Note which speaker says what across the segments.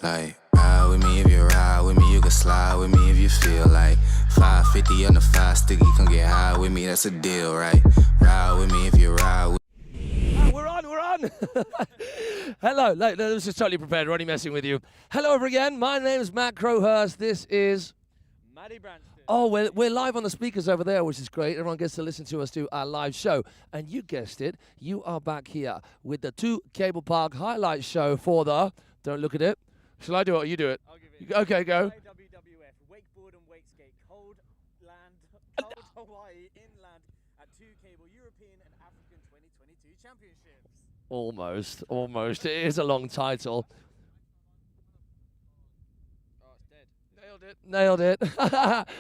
Speaker 1: Like, ride with me if you ride with me, you can slide with me if you feel like 550 on the 5 sticky, come get high with me, that's a deal, right? Ride with me if you ride with
Speaker 2: We're on. Hello, this is totally prepared, Ronnie messing with you. Hello over again, my name is Matt Crowhurst, this is
Speaker 3: Maddie Branston.
Speaker 2: Oh, we're live on the speakers over there, which is great. Everyone gets to listen to us do our live show. And you guessed it, you are back here with the 2 Cable Park highlight show for the, don't look at it. Shall I do it or you do it?
Speaker 3: I'll give it.
Speaker 2: Okay, go.
Speaker 3: WWF, wakeboard and wake skate, cold Hawaii inland at 2 Cable European and African 2022 Championships.
Speaker 2: Almost. It is a long title.
Speaker 3: Oh, it's dead.
Speaker 2: Nailed it.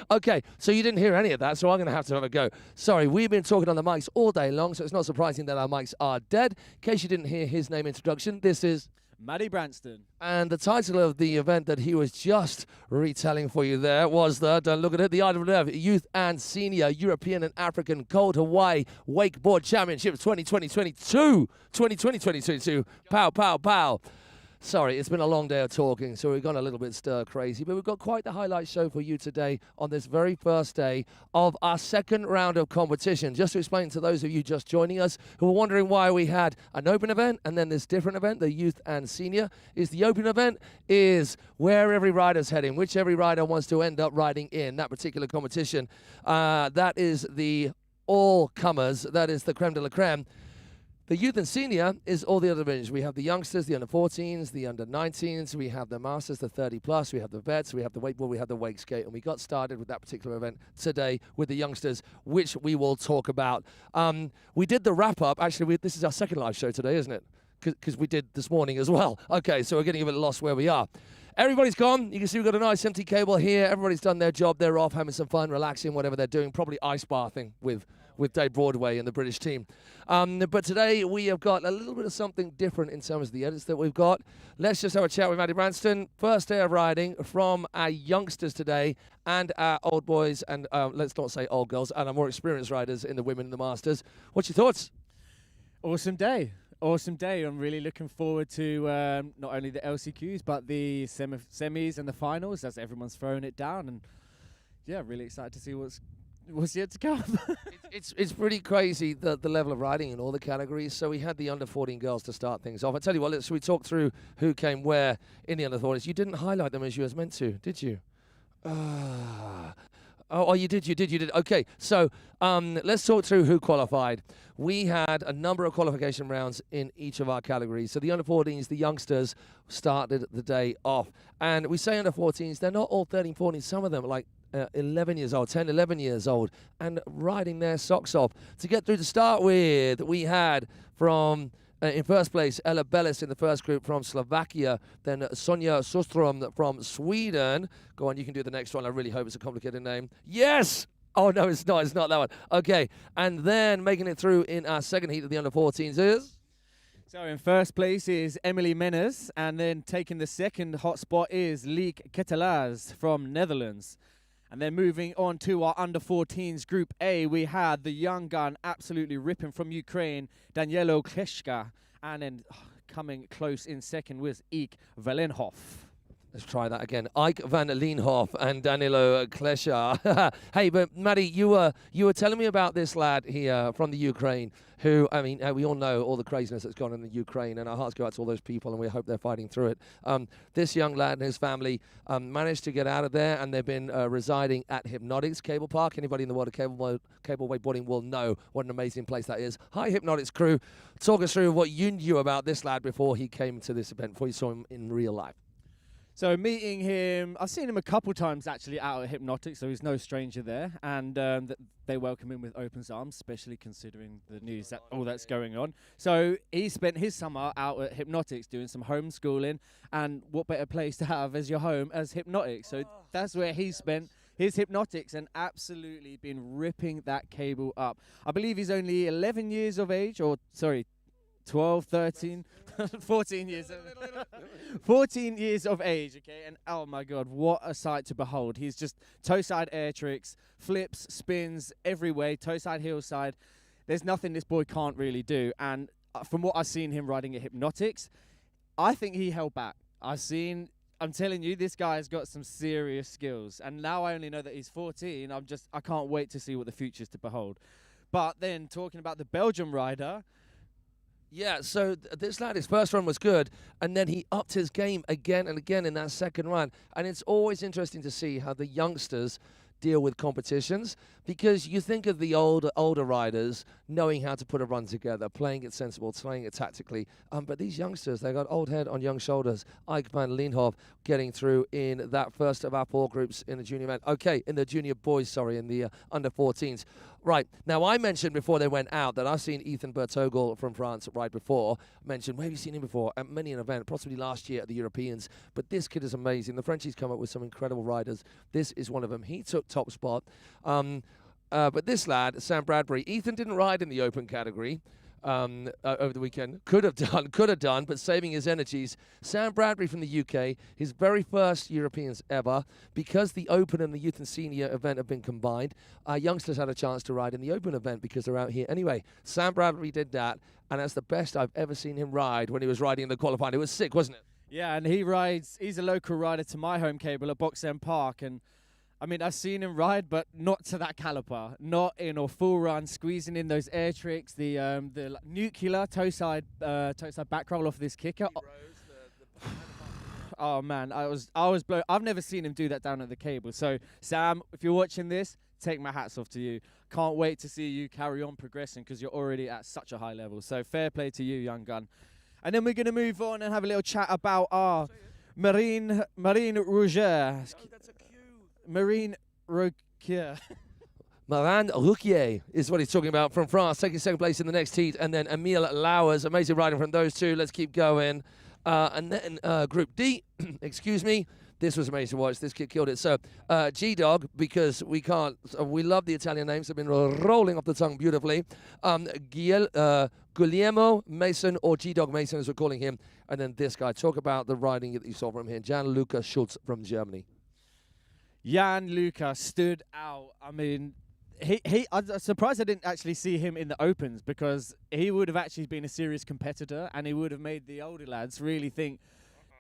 Speaker 2: Okay, so you didn't hear any of that, so I'm going to have a go. Sorry, we've been talking on the mics all day long, so it's not surprising that our mics are dead. In case you didn't hear his name introduction, this is
Speaker 3: Maddie Branston.
Speaker 2: And the title of the event that he was just retelling for you there was the, don't look at it, the IWF Youth and Senior European and African Cold Hawaii Wakeboard Championships 2022. Pow, pow, pow. Sorry, it's been a long day of talking, so we've gone a little bit stir crazy, but we've got quite the highlight show for you today on this very first day of our second round of competition. Just to explain to those of you just joining us who are wondering why we had an open event and then this different event, the youth and senior, is the open event is where every rider's heading, which every rider wants to end up riding in that particular competition. That is the all-comers, that is the creme de la creme. The youth and senior is all the other divisions. We have the youngsters, the under-14s, the under-19s, we have the masters, the 30-plus, we have the vets, we have the wakeboard, we have the wake skate, and we got started with that particular event today with the youngsters, which we will talk about. We did the wrap-up. Actually, this is our second live show today, isn't it? Because we did this morning as well. Okay, so we're getting a bit lost where we are. Everybody's gone. You can see we've got a nice empty cable here. Everybody's done their job. They're off having some fun, relaxing, whatever they're doing, probably ice bathing with Dave Broadway and the British team. But today we have got a little bit of something different in terms of the edits that we've got. Let's just have a chat with Maddie Branston. First day of riding from our youngsters today and our old boys and let's not say old girls and our more experienced riders in the women and the masters. What's your thoughts?
Speaker 3: Awesome day. I'm really looking forward to not only the LCQs but the semis and the finals as everyone's throwing it down, and yeah, really excited to see what's yet to come.
Speaker 2: It's pretty crazy the level of riding in all the categories. So we had the under-14 girls to start things off. I tell you what, should we talk through who came where in the under-14s? You didn't highlight them as you was meant to, did you? Oh, you did. Okay, so let's talk through who qualified. We had a number of qualification rounds in each of our categories. So the under-14s, the youngsters, started the day off. And we say under-14s, they're not all 13, 14. Some of them are like 11 years old, 10, 11 years old, and riding their socks off. To get through to start with, we had from... in first place, Ella Bellis in the first group from Slovakia. Then Sonja Sostrom from Sweden. Go on, you can do the next one. I really hope it's a complicated name. Yes! Oh, no, it's not. It's not that one. Okay. And then making it through in our second heat of the under-14s is...
Speaker 3: So in first place is Emily Menes, and then taking the second hot spot is Liek Ketelaz from Netherlands. And then moving on to our under-14s Group A, we had the young gun absolutely ripping from Ukraine, Danielo Kleshka. And then coming close in second was Ike Valenhoff.
Speaker 2: Let's try that again. Ike van Leenhoff and Danilo Klesha. Hey, but Maddie, you were telling me about this lad here from the Ukraine who, I mean, we all know all the craziness that's gone on in the Ukraine, and our hearts go out to all those people, and we hope they're fighting through it. This young lad and his family managed to get out of there, and they've been residing at Hypnotics Cable Park. Anybody in the world of cable wakeboarding will know what an amazing place that is. Hi, Hypnotics crew. Talk us through what you knew about this lad before he came to this event, before you saw him in real life.
Speaker 3: So meeting him, I've seen him a couple times actually out at Hypnotics, so he's no stranger there, and they welcome him with open arms, especially considering the news that all that's going on. So he spent his summer out at Hypnotics doing some homeschooling, and what better place to have as your home as Hypnotics? So that's where he spent his Hypnotics and absolutely been ripping that cable up. I believe he's only 11 years of age, or sorry, 12, 13, 14 years. 14 years of age, okay? And oh my God, what a sight to behold. He's just toe-side air tricks, flips, spins every way, toe-side, heel-side. There's nothing this boy can't really do. And from what I've seen him riding at Hypnotics, I think he held back. I've seen I'm telling you, this guy has got some serious skills. And now I only know that he's 14. I can't wait to see what the future's to behold. But then talking about the Belgium rider.
Speaker 2: Yeah, so this lad, his first run was good, and then he upped his game again and again in that second run. And it's always interesting to see how the youngsters deal with competitions, because you think of the older riders knowing how to put a run together, playing it sensible, playing it tactically. But these youngsters, they got old head on young shoulders. Ike van Leenhoff getting through in that first of our 4 groups in the junior men. Okay, in the junior boys, sorry, in the under 14s. Right, now I mentioned before they went out that I've seen Ethan Bertogel from France right before. Mentioned, where have you seen him before? At many an event, possibly last year at the Europeans. But this kid is amazing. The Frenchies come up with some incredible riders. This is one of them. He took top spot. But this lad, Sam Bradbury, Ethan didn't ride in the open category over the weekend. Could have done, but saving his energies. Sam Bradbury from the UK, his very first Europeans ever. Because the open and the youth and senior event have been combined, our youngsters had a chance to ride in the open event because they're out here. Anyway, Sam Bradbury did that, and that's the best I've ever seen him ride when he was riding in the qualifying. It was sick, wasn't it?
Speaker 3: Yeah, and he's a local rider to my home cable at Box End Park, and I mean, I've seen him ride, but not to that caliber. Not in a full run, squeezing in those air tricks, the nuclear toe side back roll off this kicker. Oh man, I was blown. I've never seen him do that down at the cable. So Sam, if you're watching this, take my hats off to you. Can't wait to see you carry on progressing because you're already at such a high level. So fair play to you, young gun. And then we're going to move on and have a little chat about our Marine Rougier.
Speaker 2: No, that's a cue.
Speaker 3: Marine Rougier.
Speaker 2: Marin Rouquier is what he's talking about from France, taking second place in the next heat. And then Emile Lauwers, amazing riding from those two. Let's keep going. And then Group D, excuse me. This was amazing to watch. This kid killed it. So G-Dog, because we we love the Italian names. They've been rolling off the tongue beautifully. Guglielmo Mason, or G-Dog Mason as we're calling him. And then this guy. Talk about the riding that you saw from him. Jan-Luca Schultz from Germany.
Speaker 3: Jan-Luca stood out. I mean, I'm surprised I didn't actually see him in the Opens, because he would have actually been a serious competitor, and he would have made the older lads really think,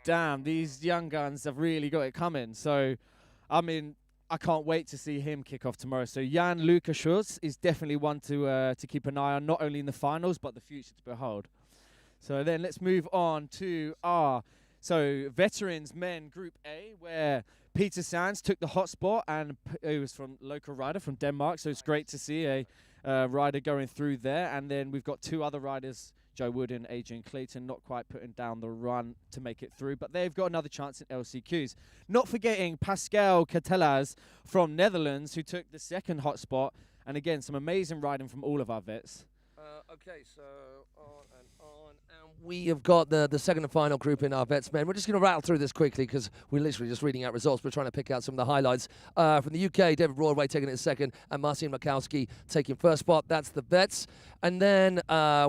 Speaker 3: damn, these young guns have really got it coming. So, I mean, I can't wait to see him kick off tomorrow. So Jan-Luca Schultz is definitely one to keep an eye on, not only in the finals, but the future to behold. So then let's move on to our veterans men Group A, where Peter Sands took the hot spot, and he was from local rider from Denmark. So it's great to see a rider going through there. And then we've got 2 other riders, Joe Wood and Adrian Clayton, not quite putting down the run to make it through, but they've got another chance in LCQs. Not forgetting Pascal Catellas from Netherlands, who took the second hot spot, and again, some amazing riding from all of our vets.
Speaker 2: Okay, so on and on. And we have got the second and final group in our vets, men. We're just going to rattle through this quickly because we're literally just reading out results. We're trying to pick out some of the highlights. From the UK, David Broadway taking it second, and Marcin Makowski taking first spot. That's the vets. And then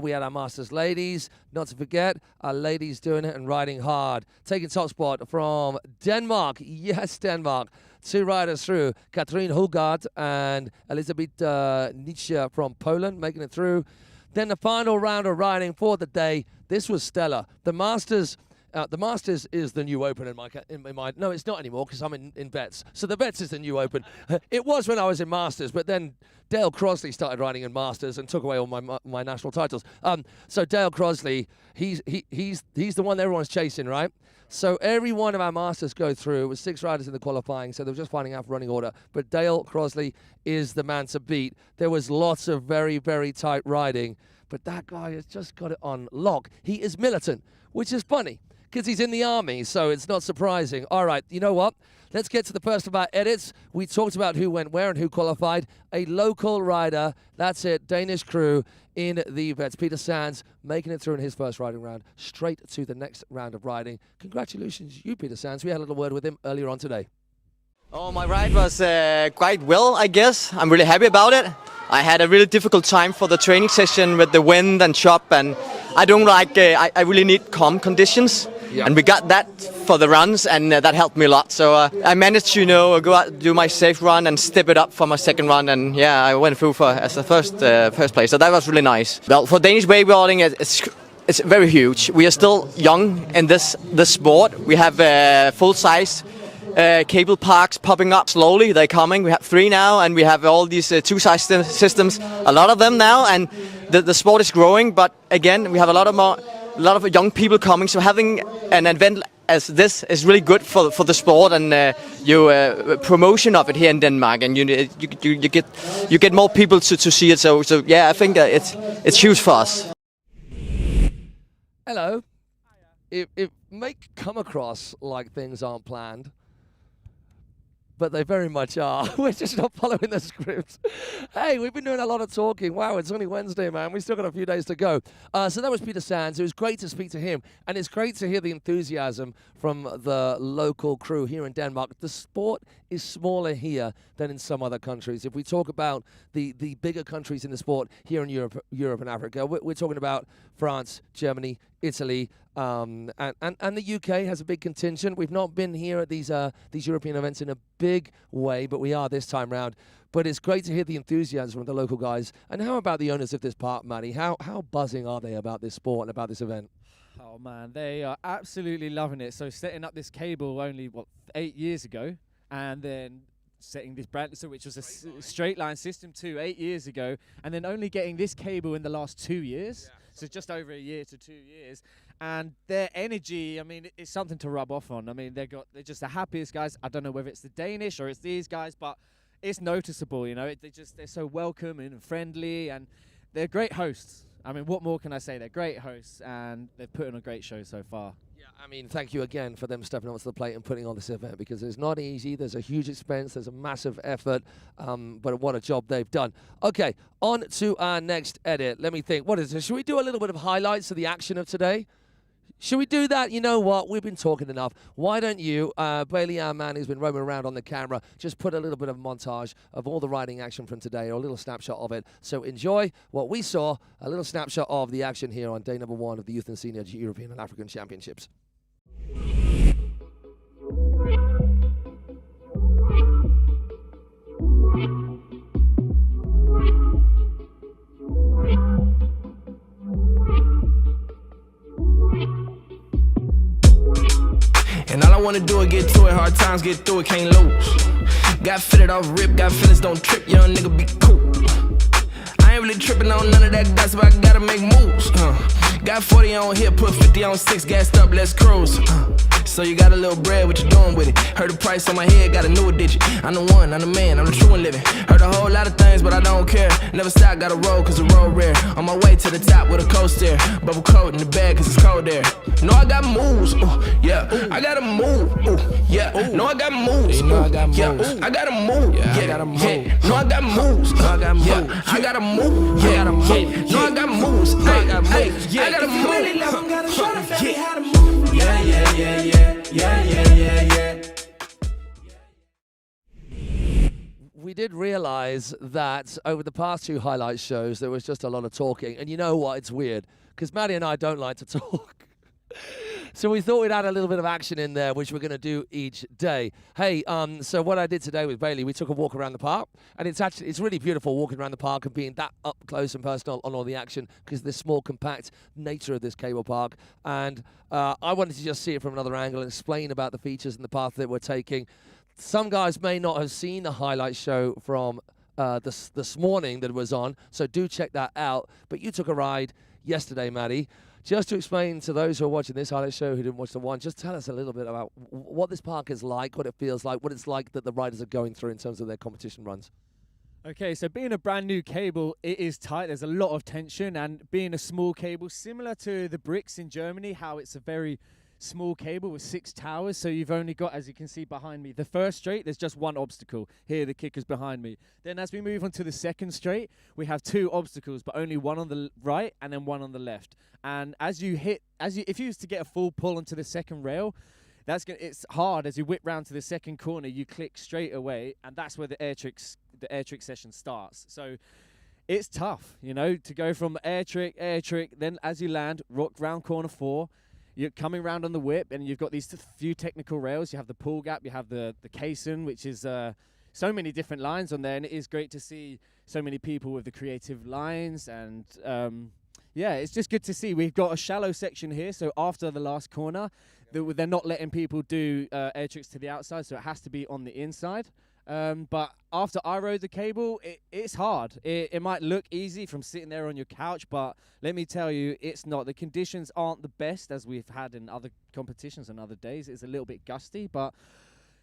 Speaker 2: we had our Masters ladies. Not to forget, our ladies doing it and riding hard. Taking top spot from Denmark. Yes, Denmark. 2 riders through, Katrin Hulgaard and Elizabeth Nietzsche from Poland, making it through. Then the final round of riding for the day. This was stellar. The Masters is the new Open in my mind. No, it's not anymore because I'm in vets. So the vets is the new Open. It was when I was in Masters, but then Dale Crosley started riding in Masters and took away all my national titles. So Dale Crosley, he's the one that everyone's chasing, right? So every one of our Masters go through with 6 riders in the qualifying, so they were just finding out for running order. But Dale Crosley is the man to beat. There was lots of very, very tight riding, but that guy has just got it on lock. He is militant, which is funny because he's in the army, so it's not surprising. All right, you know what? Let's get to the first of our edits. We talked about who went where and who qualified. A local rider, that's it, Danish crew in the vets. Peter Sands making it through in his first riding round, straight to the next round of riding. Congratulations, you, Peter Sands. We had a little word with him earlier on today.
Speaker 4: Oh, my ride was quite well, I guess. I'm really happy about it. I had a really difficult time for the training session with the wind and chop, and I don't like, I really need calm conditions. Yeah. And we got that for the runs, and that helped me a lot. So I managed to, go out, do my safe run and step it up for my second run. And yeah, I went through as the first place. So that was really nice. Well, for Danish wakeboarding, it's very huge. We are still young in this sport. We have full-size cable parks popping up slowly. They're coming. We have 3 now, and we have all these 2-size systems. A lot of them now, and the sport is growing. But again, we have a lot of young people coming. So having an event as this is really good for the sport and promotion of it here in Denmark, and you get more people to see it. So yeah, I think it's huge for us.
Speaker 2: Hello. It may come across like things aren't planned, but they very much are. We're just not following the script. Hey, we've been doing a lot of talking. Wow, it's only Wednesday, man. We've still got a few days to go. So that was Peter Sands. It was great to speak to him. And it's great to hear the enthusiasm from the local crew here in Denmark. The sport is smaller here than in some other countries. If we talk about the bigger countries in the sport here in Europe and Africa, we're talking about France, Germany, Italy, and the UK has a big contingent. We've not been here at these European events in a big way, but we are this time round. But it's great to hear the enthusiasm from the local guys. And how about the owners of this park, Matty? How buzzing are they about this sport and about this event?
Speaker 3: Oh man, they are absolutely loving it. So setting up this cable only 8 years ago, and then setting this brand, which was a straight line system 8 years ago, and then only getting this cable in the last 2 years. Yeah. So just over a year to 2 years. And their energy, I mean, it's something to rub off on. I mean, they're just the happiest guys. I don't know whether it's the Danish or it's these guys, but it's noticeable, you know. They're so welcoming and friendly, and they're great hosts. I mean, what more can I say? They're great hosts, and they've put on a great show so far.
Speaker 2: Yeah, I mean, thank you again for them stepping up to the plate and putting on this event, because it's not easy. There's a huge expense. There's a massive effort, but what a job they've done. Okay, on to our next edit. Let me think. What is it? Should we do a little bit of highlights of the action of today? Should we do that? You know what? We've been talking enough. Why don't you, Bailey, our man who's been roaming around on the camera, just put a little bit of montage of all the riding action from today, or a little snapshot of it. So enjoy what we saw, a little snapshot of the action here on day number 1 of the Youth and Senior European and African Championships.
Speaker 5: And all I wanna do is get to it, hard times get through it, can't lose. Got fitted off rip, got feelings, don't trip, young nigga be cool. I ain't really tripping on none of that gossip, I gotta make moves. Got 40 on hip, put 50 on 6, gassed up, let's cruise. So you got a little bread, what you doing with it? Heard the price on my head, got a new digit. I'm the one, I'm the man, I'm the true one living. Heard a whole lot of things, but I don't care. Never stop, gotta roll, cause the road rare. On my way to the top with a coaster. Bubble coat in the bag, cause it's cold there. No, I got moves, ooh, yeah. I gotta move, ooh, yeah. No, I got moves, ooh, yeah. I gotta move, yeah. I gotta move. No, I got moves, I got moves. Yeah. I gotta move, yeah. I gotta move. No, I got moves, I got moves. I gotta move. Really love them, gotta show the family how to move. Yeah, yeah, yeah, yeah, yeah, yeah, yeah, yeah.
Speaker 2: We did realize that over the past 2 highlight shows, there was just a lot of talking. And you know what? It's weird, because Maddie and I don't like to talk. So we thought we'd add a little bit of action in there, which we're going to do each day. Hey, so what I did today with Bailey, we took a walk around the park, and it's really beautiful walking around the park and being that up close and personal on all the action, because of the small, compact nature of this cable park. And I wanted to just see it from another angle and explain about the features and the path that we're taking. Some guys may not have seen the highlight show from this morning that was on, so do check that out. But you took a ride yesterday, Maddie. Just to explain to those who are watching this highlight show who didn't watch the one, just tell us a little bit about what this park is like, what it feels like, what it's like that the riders are going through in terms of their competition runs.
Speaker 3: Okay, so being a brand new cable, it is tight. There's a lot of tension, and being a small cable, similar to the bricks in Germany, how it's a very small cable with 6 towers. So you've only got, as you can see behind me, the first straight, there's just 1 obstacle. Here, the kicker's behind me. Then as we move on to the second straight, we have 2 obstacles, but only 1 on the right and then 1 on the left. And if you was to get a full pull onto the second rail, it's hard. As you whip round to the second corner, you click straight away, and that's where the air trick session starts. So it's tough, you know, to go from air trick, then as you land, rock round corner 4, you're coming round on the whip, and you've got these few technical rails. You have the pull gap, you have the caisson, which is so many different lines on there, and it is great to see so many people with the creative lines and Yeah, it's just good to see. We've got a shallow section here, so after the last corner, they're not letting people do air tricks to the outside, so it has to be on the inside. But after I rode the cable, it's hard. It might look easy from sitting there on your couch, but let me tell you, it's not. The conditions aren't the best as we've had in other competitions and other days. It's a little bit gusty, but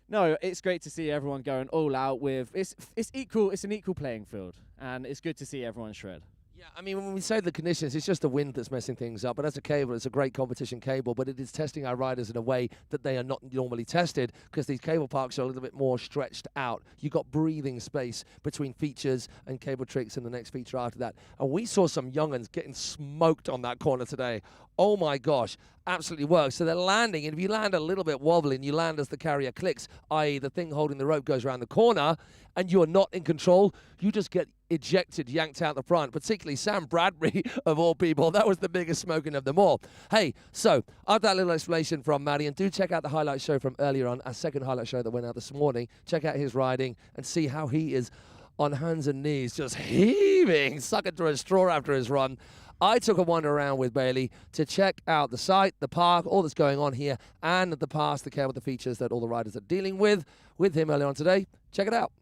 Speaker 3: no, it's great to see everyone going all out with. It's equal. It's an equal playing field, and it's good to see everyone shred.
Speaker 2: Yeah, I mean, when we say the conditions, it's just the wind that's messing things up. But as a cable, it's a great competition cable, but it is testing our riders in a way that they are not normally tested because these cable parks are a little bit more stretched out. You've got breathing space between features and cable tricks and the next feature after that. And we saw some young'uns getting smoked on that corner today. Oh my gosh, absolutely works. So they're landing, and if you land a little bit wobbly and you land as the carrier clicks, i.e. the thing holding the rope goes around the corner, and you're not in control, you just get ejected, yanked out the front, particularly Sam Bradbury, of all people. That was the biggest smoking of them all. Hey, so after that little explanation from Matty, and do check out the highlight show from earlier on, our second highlight show that went out this morning. Check out his riding and see how he is on hands and knees, just heaving, sucking through a straw after his run. I took a wander around with Bailey to check out the site, the park, all that's going on here, and the past, the care with the features that all the riders are dealing with him earlier on today. Check it out.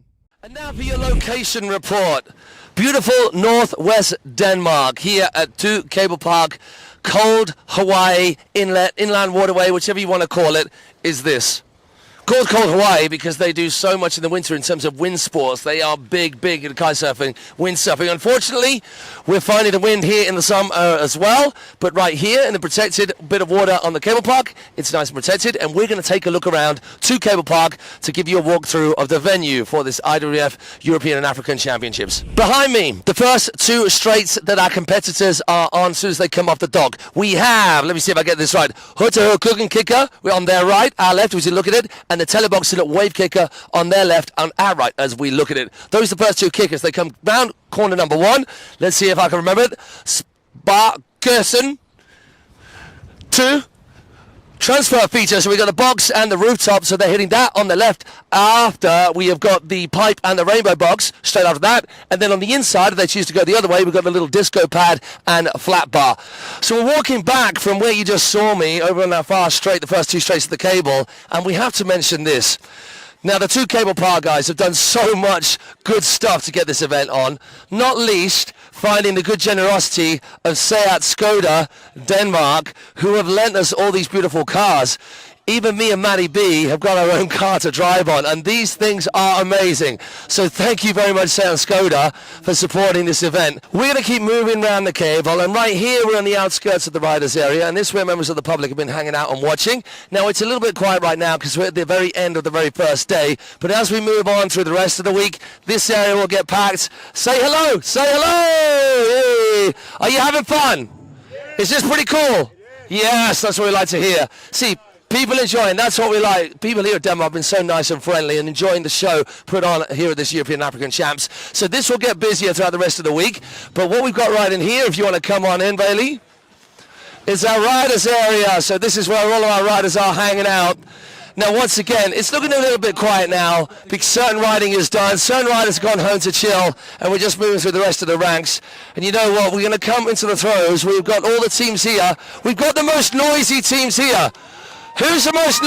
Speaker 2: And now for your location report. Beautiful northwest Denmark here at 2 Cable Park. Cold Hawaii Inlet, Inland Waterway, whichever you want to call it, is this. Called Cold Hawaii because they do so much in the winter in terms of wind sports. They are big in kitesurfing, windsurfing. Unfortunately, we're finding the wind here in the summer as well. But right here in the protected bit of water on the cable park, it's nice and protected. And we're going to take a look around to Cable Park to give you a walkthrough of the venue for this IWF European and African Championships. Behind me, the first 2 straights that our competitors are on as soon as they come off the dock. We have, let me see if I get this right, Hutahu Cooking Kicker. We're on their right, our left, as you look at it, and the telebox wave kicker on their left and our right as we look at it. Those are the first 2 kickers. They come round corner number 1. Let's see if I can remember it. Sparkerson. 2. Transfer feature, so we've got the box and the rooftop, so they're hitting that on the left. After we have got the pipe and the rainbow box straight after that, and then on the inside, if they choose to go the other way, we've got the little disco pad and a flat bar. So we're walking back from where you just saw me over on that far straight, the first 2 straights of the cable, and we have to mention this. Now, the 2 Cable Park guys have done so much good stuff to get this event on, not least finding the good generosity of Seat Skoda Denmark, who have lent us all these beautiful cars. Even me and Matty B have got our own car to drive on, and these things are amazing. So thank you very much, Seat Skoda, for supporting this event. We're going to keep moving around the cable, and right here we're on the outskirts of the riders area, and this is where members of the public have been hanging out and watching. Now, it's a little bit quiet right now because we're at the very end of the very first day, but as we move on through the rest of the week, this area will get packed. Say hello! Say hello! Hey. Are you having fun? Is this pretty cool? Yes, that's what we like to hear. See, people enjoying, that's what we like. People here at Denmark have been so nice and friendly and enjoying the show put on here at this European African Champs. So this will get busier throughout the rest of the week. But what we've got right in here, if you want to come on in, Bailey, is our riders area. So this is where all of our riders are hanging out. Now, once again, it's looking a little bit quiet now because certain riding is done. Certain riders have gone home to chill, and we're just moving through the rest of the ranks. And you know what? We're going to come into the throws. We've got all the teams here. We've got the most noisy teams here. Who's the most...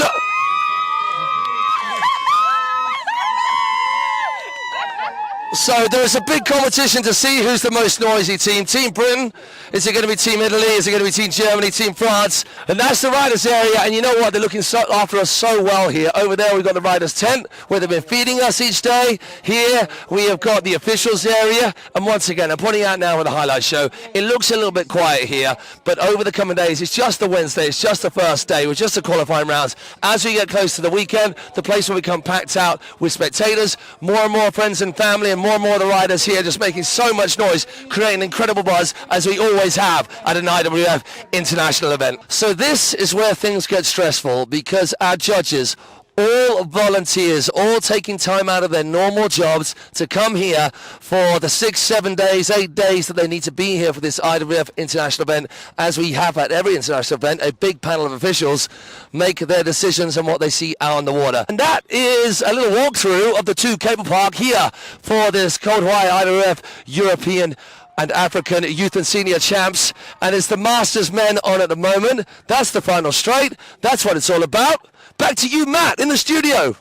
Speaker 2: So there is a big competition to see who's the most noisy team. Team Britain? Is it going to be Team Italy? Is it going to be Team Germany? Team France? And that's the riders area. And you know what? They're looking after us so well here. Over there we've got the riders tent where they've been feeding us each day. Here we have got the officials area. And once again, I'm pointing out now with the highlight show, it looks a little bit quiet here. But over the coming days, it's just the Wednesday. It's just the first day. It's just the qualifying rounds. As we get close to the weekend, the place will become packed out with spectators, more and more friends and family, and more of the riders here just making so much noise, creating incredible buzz as we always have at an IWF international event. So this is where things get stressful because our judges, all volunteers, all taking time out of their normal jobs to come here for the 6, 7 days, 8 days that they need to be here for this IWF international event. As we have at every international event, a big panel of officials make their decisions on what they see out on the water. And that is a little walkthrough of the 2 Cable Park here for this Cold Hawaii IWF European and African youth and senior champs, and it's the Masters men on at the moment. That's the final straight. That's what it's all about. Back to you, Matt, in the studio.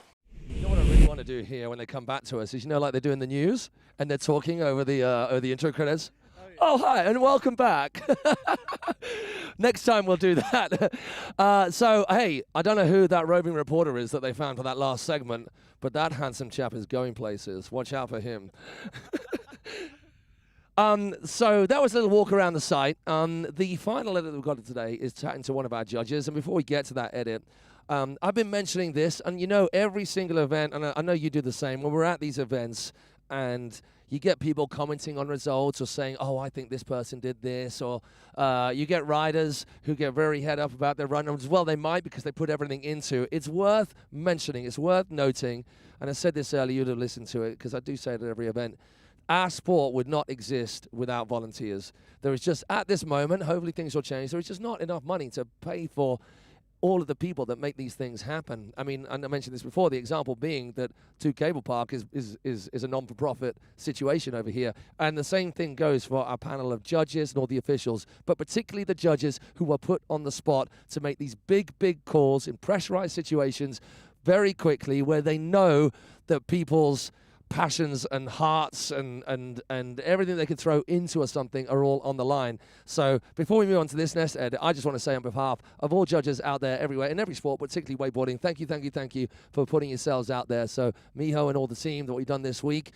Speaker 2: You know what I really want to do here when they come back to us is, you know, like they do in the news, and they're talking over the intro credits. Oh, hi, and welcome back. Next time we'll do that. So, hey, I don't know who that roving reporter is that they found for that last segment, but that handsome chap is going places. Watch out for him. So that was a little walk around the site. The final edit that we've got today is chatting to one of our judges, and before we get to that edit, I've been mentioning this, and you know, every single event, and I know you do the same, when we're at these events, and you get people commenting on results or saying, oh, I think this person did this, or you get riders who get very head up about their run. As well, they might, because they put everything into it. It's worth mentioning, it's worth noting, and I said this earlier, you'd have listened to it, because I do say it at every event. Our sport would not exist without volunteers. There is just, at this moment, hopefully things will change, there is just not enough money to pay for all of the people that make these things happen. I mean, and I mentioned this before, the example being that 2 Cable Park is a non-for-profit situation over here. And the same thing goes for our panel of judges and all the officials, but particularly the judges who are put on the spot to make these big, big calls in pressurized situations very quickly, where they know that people's passions and hearts and everything they can throw into something are all on the line. So before we move on to this next edit, I just want to say on behalf of all judges out there everywhere, in every sport, but particularly wakeboarding, thank you for putting yourselves out there. So Miho and all the team that we've done this week,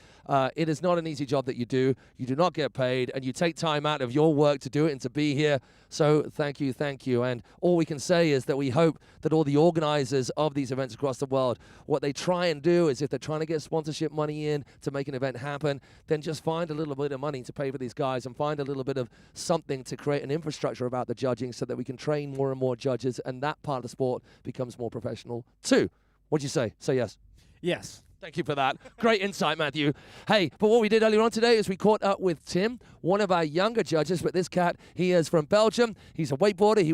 Speaker 2: it is not an easy job that you do. You do not get paid, and you take time out of your work to do it and to be here. So thank you. And all we can say is that we hope that all the organizers of these events across the world, what they try and do is, if they're trying to get sponsorship money in to make an event happen, then just find a little bit of money to pay for these guys and find a little bit of something to create an infrastructure about the judging so that we can train more and more judges, and that part of the sport becomes more professional too. What'd you say? Say yes.
Speaker 3: Yes.
Speaker 2: Thank you for that. Great insight, Matthew. Hey, but what we did earlier on today is we caught up with Tim, one of our younger judges, but this cat, he is from Belgium. He's a wakeboarder. He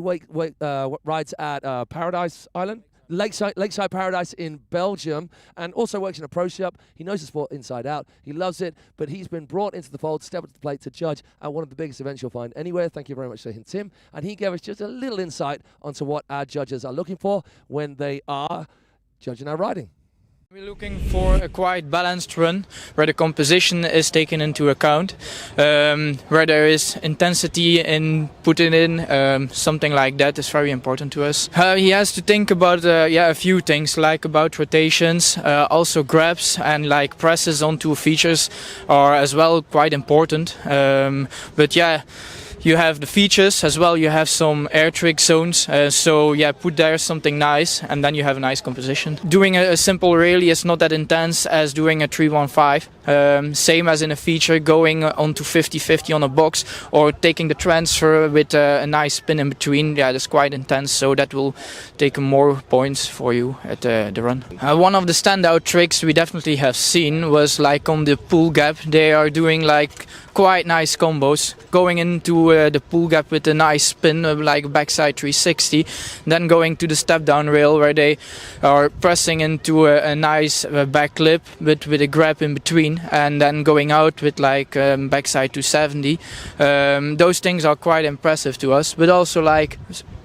Speaker 2: rides at Paradise Island. Lakeside Paradise in Belgium, and also works in a pro shop. He knows the sport inside out. He loves it, but he's been brought into the fold, step up to the plate to judge at one of the biggest events you'll find anywhere. Thank you very much to him, Tim. And he gave us just a little insight onto what our judges are looking for when they are judging our riding.
Speaker 6: We're looking for a quite balanced run where the composition is taken into account, where there is intensity in putting in, something like that is very important to us. He has to think about a few things, like about rotations, also grabs and like presses onto features are as well quite important. But yeah, you have the features as well, you have some air trick zones, so yeah, put there something nice and then you have a nice composition. Doing a simple rally is not that intense as doing a 315, same as in a feature, going onto 50-50 on a box or taking the transfer with a nice spin in between. Yeah, that's quite intense, so that will take more points for you at the run. One of the standout tricks we definitely have seen was like on the pool gap. They are doing like quite nice combos, going into the pool gap with a nice spin, like backside 360, then going to the step down rail where they are pressing into a nice back lip with a grab in between, and then going out with like backside 270. Those things are quite impressive to us, but also like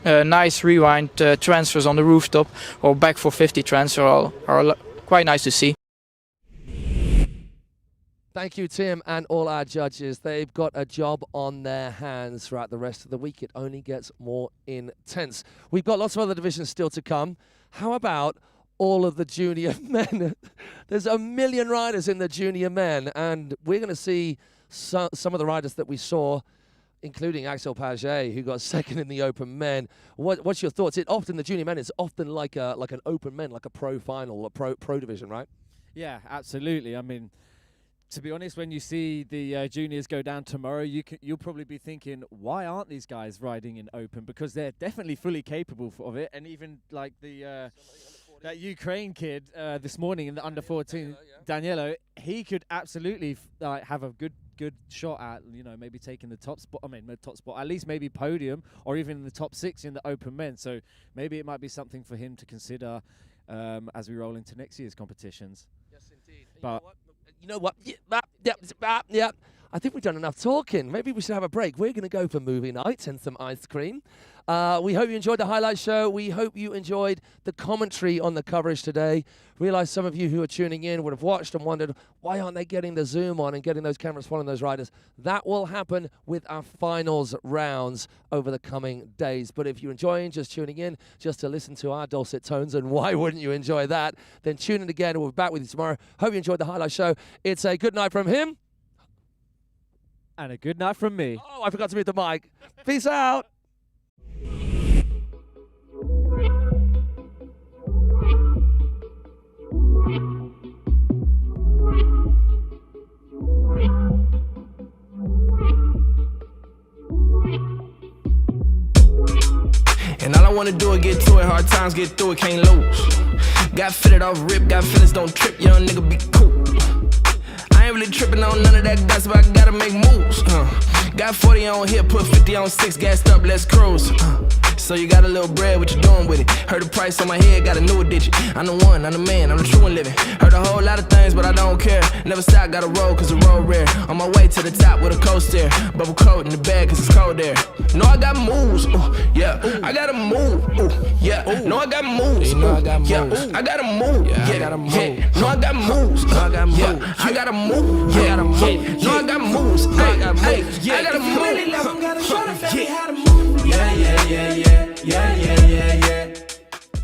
Speaker 6: nice rewind transfers on the rooftop or back 450 transfer are quite nice to see.
Speaker 2: Thank you, Tim, and all our judges. They've got a job on their hands throughout the rest of the week. It only gets more intense. We've got lots of other divisions still to come. How about all of the junior men? There's 1 million riders in the junior men, and we're going to see some of the riders that we saw, including Axel Paget, who got second in the open men. What's your thoughts? The junior men is often like an open men, like a pro final, a pro division, right?
Speaker 3: Yeah, absolutely. I mean, to be honest, when you see the juniors go down tomorrow, you'll probably be thinking, why aren't these guys riding in open? Because they're definitely fully capable of it. And even like that Ukraine kid this morning in the under 14, Danielo, he could absolutely have a good shot at, maybe taking the top spot. Top spot, at least maybe podium or even in the top 6 in the open men. So maybe it might be something for him to consider as we roll into next year's competitions.
Speaker 2: Yes, indeed.
Speaker 3: But
Speaker 2: You know what? Yeah. I think we've done enough talking. Maybe we should have a break. We're going to go for movie night and some ice cream. We hope you enjoyed the highlight show. We hope you enjoyed the commentary on the coverage today. Realize some of you who are tuning in would have watched and wondered, why aren't they getting the zoom on and getting those cameras following those riders? That will happen with our finals rounds over the coming days. But if you're enjoying just tuning in, just to listen to our dulcet tones, and why wouldn't you enjoy that, then tune in again and we'll be back with you tomorrow. Hope you enjoyed the highlight show. It's a good night from him.
Speaker 3: And a good night from me.
Speaker 2: Oh, I forgot to mute the mic. Peace out.
Speaker 5: And all I wanna do is get to it, hard times get through it, can't lose. Got fitted off rip, got feelings, don't trip, young nigga be cool. I ain't really tripping on none of that gossip, I gotta make moves. Got 40 on hip, put 50 on 6, gassed up, let's cruise. So you got a little bread, what you doing with it? Heard the price on my head, got a new digit. I'm the one, I'm the man, I'm the true one living. Heard a whole lot of things, but I don't care. Never stop, gotta roll, cause the road rare. On my way to the top with a coaster. Bubble coat in the bag, cause it's cold there. No, I got moves, yeah. I gotta move, yeah. No, I got moves, yeah. I gotta move, yeah. I gotta move. No, I got moves, I gotta move. Yeah. I gotta move, yeah. I gotta move. No, I got moves, I gotta move. I gotta move. Yeah, yeah, yeah, yeah.